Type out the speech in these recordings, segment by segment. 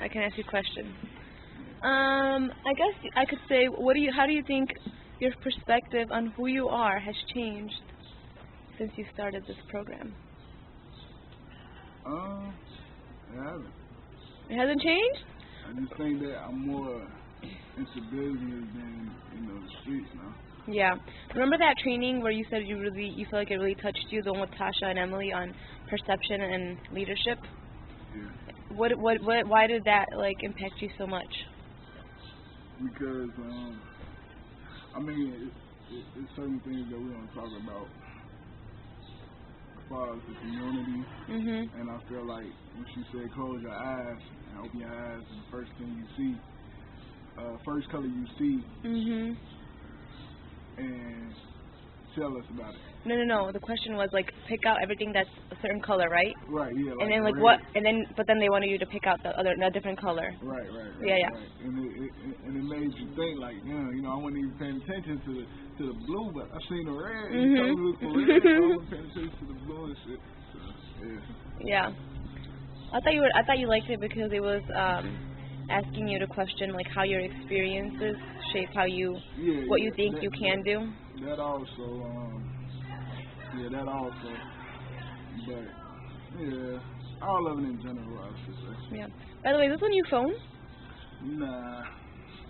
I can ask you a question. I guess I could say, how do you think your perspective on who you are has changed since you started this program? It hasn't. It hasn't changed? I just think that I'm more into business than, the streets now. Yeah. Remember that training where you said you feel like it really touched you, the one with Tasha and Emily on perception and leadership? Yeah. Why did that impact you so much? Because it's certain things that we don't talk about as far as the community. Mhm. And I feel like when she said close your eyes and open your eyes, and the first thing you see, first color you see, Mhm. and tell us about it. No. The question was pick out everything that's a certain color, right? Right. Yeah. And then red. what? And then but then they wanted you to pick out a different color. Right. Yeah. Right. And it made you think I wasn't even paying attention to the blue, but I seen the red. Mhm. You told me it was for red, so I wasn't paying attention to the blue and shit. So, yeah. Yeah. I thought you liked it because it was asking you to question how your experiences shape what you think you can do. That also, that also. But yeah, all of it in general, I should say. Yeah. By the way, is this a new phone? Nah.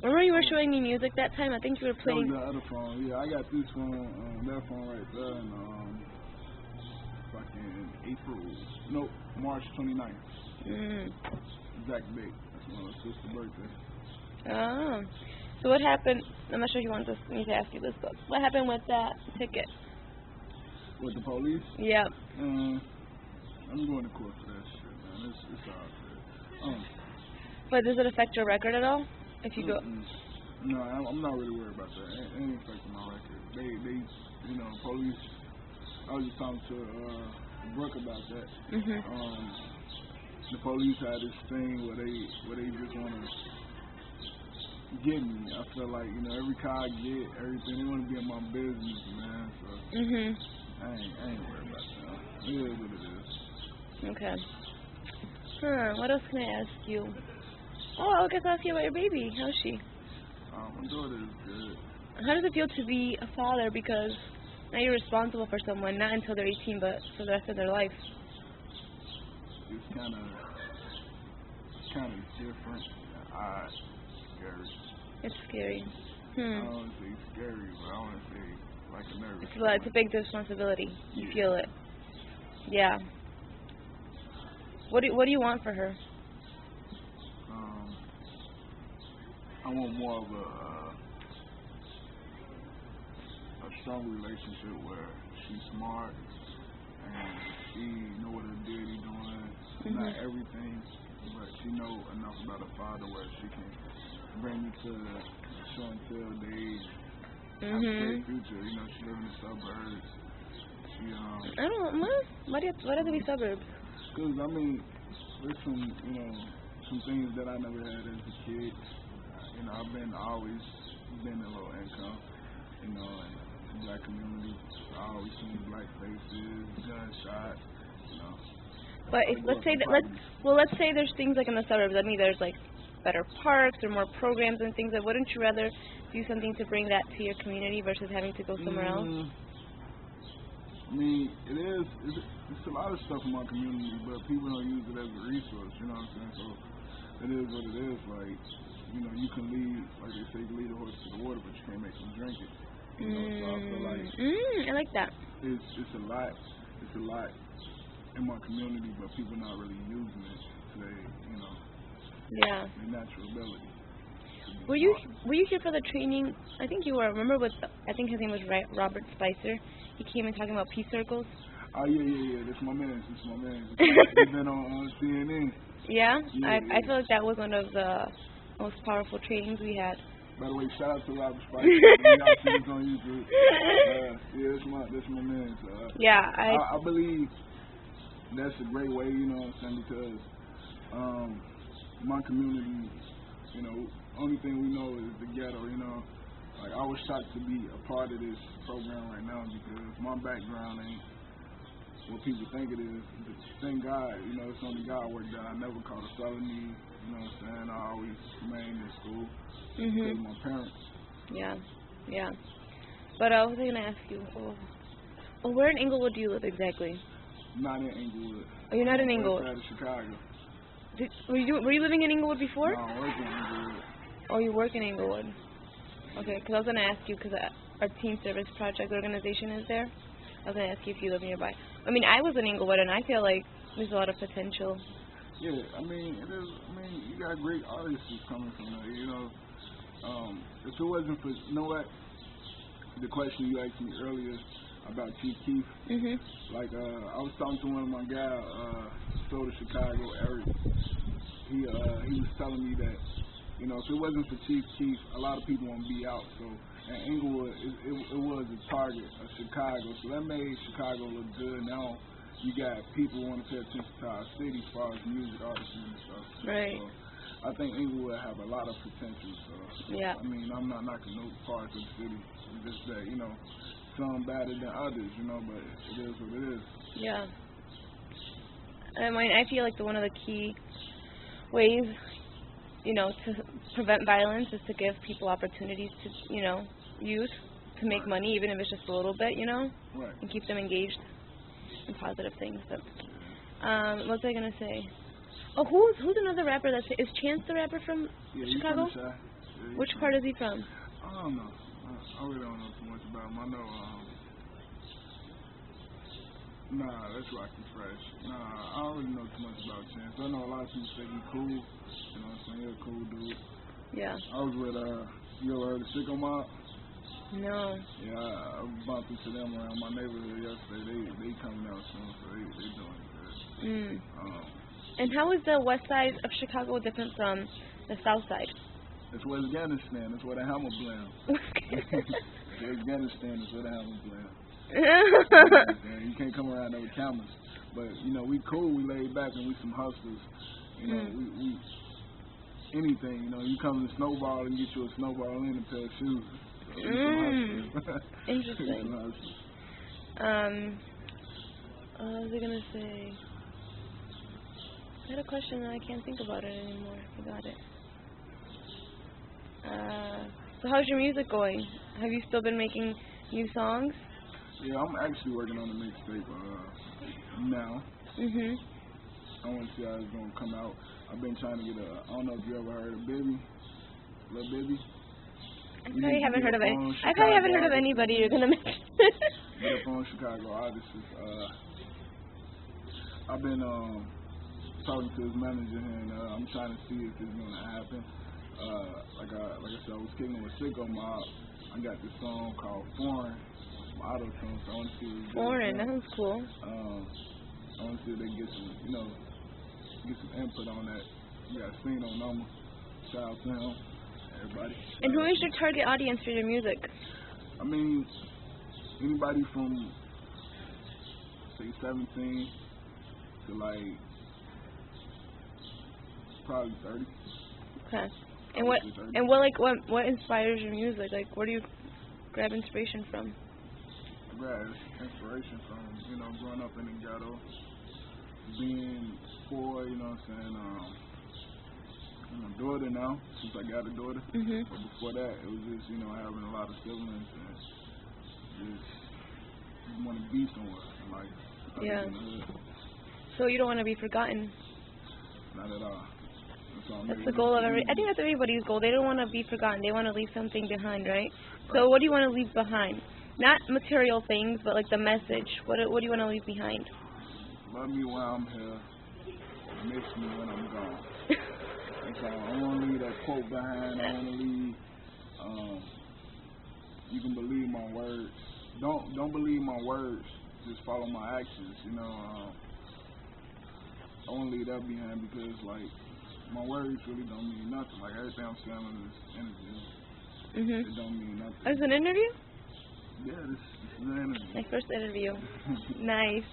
Remember you were showing me music that time? I think you were playing. That was the other phone. Yeah, I got this phone, that phone right there, and fucking March 29th. Exact date. That's my sister's birthday. Oh. So what happened? I'm not sure if you want me to ask you this, but what happened with that ticket? With the police? Yeah. I'm going to court for that shit, man. It's all good. But does it affect your record at all? If you go. No, I'm not really worried about that. It ain't affecting my record. They, police. I was just talking to Brooke about that. Mhm. The police had this thing where they just want to get me. I feel like every car I get, everything, they want to be in my business, man. So Mhm. I ain't worried about that. It is what it is. Okay. What else can I ask you? Oh, I guess I'll ask you about your baby. How's she? My daughter is good. How does it feel to be a father? Because now you're responsible for someone, not until they're 18, but for the rest of their life. It's kind of different, odd, scary. It's scary. I don't want to say scary, but I want to say like a nervous. It's a big responsibility. You feel it. Yeah. What do you want for her? I want more of a strong relationship where she's smart and she know what her daddy doing. Not everything, but she know enough about her father where she can bring me to show and tell days. Have a great future. She live in the suburbs. She I don't know. Why do they be suburbs? Because there's some things that I never had as a kid. I've always been a low income, in the black community. I always seen black faces, gunshots, But let's say there's things in the suburbs. I mean, there's better parks or more programs and things. Wouldn't you rather do something to bring that to your community versus having to go somewhere else? It's a lot of stuff in my community, but people don't use it as a resource. You know what I'm saying? So it is what it is. You can lead, like they say, you can lead a horse to the water, but you can't make them drink it. So I feel like I like that. It's a lot in my community, but people not really using it today. Yeah. Their natural ability. Were you here for the training? I think you were. Remember I think his name was Robert Spicer. He came in talking about peace circles. Oh yeah. That's my man. He's been on CNN. Yeah? I feel like that was one of the most powerful trainings we had. By the way, shout out to Robert Spicer. Y'all see this on YouTube. That's my man. So, yeah, I believe that's a great way, because my community, only thing we know is the ghetto, I was shocked to be a part of this program right now because my background what people think it is. Thank God, you know, it's only God work that I never caught a felony. You know what I'm saying? I always remained in school because of my parents. Yeah, yeah. But I was gonna ask you, where in Inglewood do you live exactly? Not in Inglewood. Oh, you're not in Inglewood. West side of Chicago. Were you living in Inglewood before? No, I work in Inglewood. Oh, you work in Inglewood. Okay, because I was going to ask you, because our Teen Service Project organization is there. I was going to ask you if you live nearby. I mean, I was in Inglewood, and I feel like there's a lot of potential. Yeah, I mean, it is. I mean, you got great artists coming from there, you know. If it wasn't for, you know what, the question you asked me earlier about Chief Keef, like, I was talking to one of my guys, Soda Chicago, Eric. He was telling me that, you know, if it wasn't for Chief Keef, a lot of people won't be out. So, and Inglewood, it was a target of Chicago. So that made Chicago look good. Now you got people who want to pay attention to our city as far as music artists and stuff. Right. So I think Inglewood have a lot of potential. So, yeah. I mean, I'm not knocking no parts of the city. It's just that, you know, some better than others, you know, but it is what it is. Yeah. I mean, I feel like one of the key ways, you know, to prevent violence is to give people opportunities to, you know, youth to make money, even if it's just a little bit, you know, and keep them engaged in positive things. But, what was I gonna say? Oh, who's another rapper is Chance the rapper from Chicago? He's from Chi. Which part is he from? I don't know. I really don't know too much about him. I know, that's Rocky Fresh. I don't really know too much about Chance. I know a lot of people say he's cool. You know what I'm saying? He's a cool dude. Yeah. I was with, you ever heard of Sicko Mob? No. Yeah, I bumped into them around my neighborhood yesterday. They coming out soon, so they doing good. And how is the west side of Chicago different from the south side? It's West Afghanistan. It's where the hammer blend. West Afghanistan is where the hammer blend. You can't come around there with cameras. But, you know, we cool, we laid back, and we some hustlers. You know, we anything, you know, you come to Snowball and get you a Snowball and a pair of shoes. So we some hustlers. Interesting. Some hustlers. What was I going to say? I had a question and I can't think about it anymore. I forgot it. So how's your music going? Have you still been making new songs? Yeah, I'm actually working on a mixtape now. I want to see how it's going to come out. I've been trying to get I don't know if you ever heard of Bibby, Lil Bibby. I probably haven't heard of it. I probably haven't heard of anybody you're going to mention. Get up on Chicago artists. I've been talking to his manager and I'm trying to see if it's going to happen. Like I said, I was kicking with Sicko Mob. I got this song called Foreign, auto tune, so I want to see what Foreign, that sounds cool. I want to see if they can get some input on that. You got Spino Number, shout out to him, everybody. And who is your target audience for your music? I mean, anybody from, say, 17 to, like, probably 30. Okay. And what inspires your music? Like, where do you grab inspiration from? I grab inspiration from, you know, growing up in the ghetto, being poor, you know what I'm saying. I'm a daughter now, since I got a daughter. But before that, it was just, you know, having a lot of siblings and just want to be somewhere in life. Yeah. So you don't want to be forgotten? Not at all. That's the goal of I think that's everybody's goal. They don't want to be forgotten. They want to leave something behind, right? So what do you want to leave behind? Not material things, but like the message. What do you want to leave behind? Love me while I'm here. Miss me when I'm gone. That's all. I want to leave that quote behind. I want to leave. You can believe my words. Don't believe my words. Just follow my actions. You know. I want to leave that behind because like. My words really don't mean nothing. Like everything I'm saying in this interview, it don't mean nothing. It's an interview? Yeah, this is an interview. My first interview. Nice.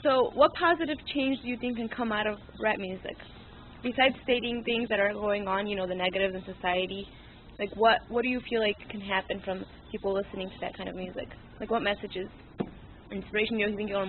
So, what positive change do you think can come out of rap music? Besides stating things that are going on, you know, the negatives in society, Like, what do you feel like can happen from people listening to that kind of music? Like, what messages, inspiration do you think you'll